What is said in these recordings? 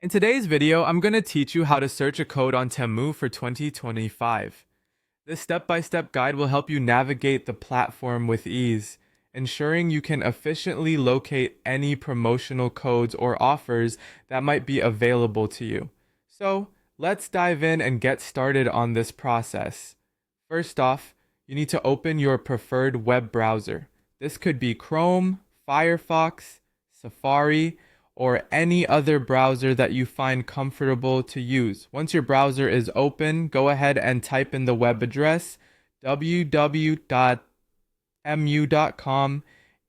In today's video, I'm going to teach you how to search a code on Temu for 2025. This step-by-step guide will help you navigate the platform with ease, ensuring you can efficiently locate any promotional codes or offers that might be available to you. So, let's dive in and get started on this process. First off, you need to open your preferred web browser. This could be Chrome, Firefox, Safari, or any other browser that you find comfortable to use. Once your browser is open, go ahead and type in the web address www.temu.com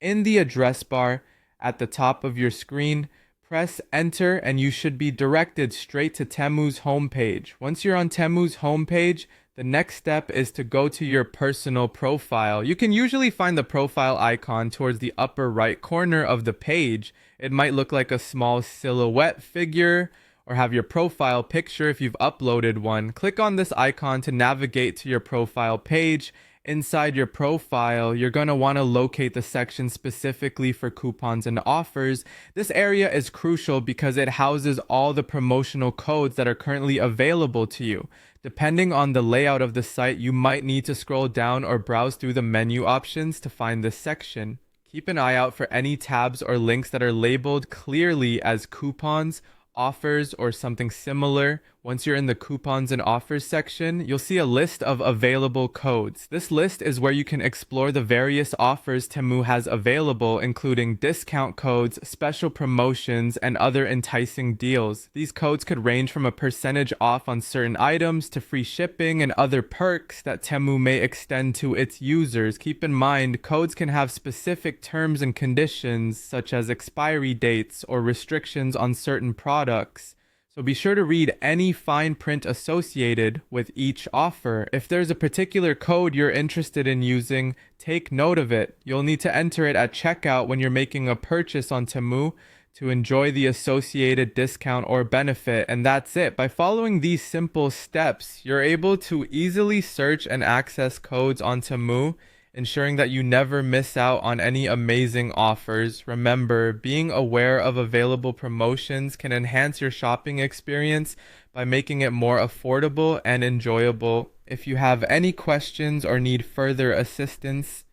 in the address bar at the top of your screen. Press enter and you should be directed straight to Temu's homepage. Once you're on Temu's homepage, the next step is to go to your personal profile. You can usually find the profile icon towards the upper right corner of the page. It might look like a small silhouette figure or have your profile picture if you've uploaded one. Click on this icon to navigate to your profile page. Inside your profile, you're going to want to locate the section specifically for coupons and offers. This area is crucial because it houses all the promotional codes that are currently available to you. Depending on the layout of the site, you might need to scroll down or browse through the menu options to find this section. Keep an eye out for any tabs or links that are labeled clearly as coupons, offers, or something similar. Once you're in the coupons and offers section, you'll see a list of available codes. This list is where you can explore the various offers Temu has available, including discount codes, special promotions, and other enticing deals. These codes could range from a percentage off on certain items to free shipping and other perks that Temu may extend to its users. Keep in mind, codes can have specific terms and conditions, such as expiry dates or restrictions on certain products. So be sure to read any fine print associated with each offer. If there's a particular code you're interested in using, take note of it. You'll need to enter it at checkout when you're making a purchase on Temu to enjoy the associated discount or benefit. And that's it. By following these simple steps, you're able to easily search and access codes on Temu, ensuring that you never miss out on any amazing offers. Remember, being aware of available promotions can enhance your shopping experience by making it more affordable and enjoyable. If you have any questions or need further assistance,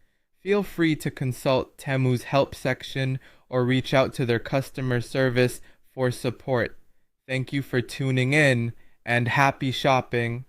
feel free to consult Temu's help section or reach out to their customer service for support. Thank you for tuning in and happy shopping.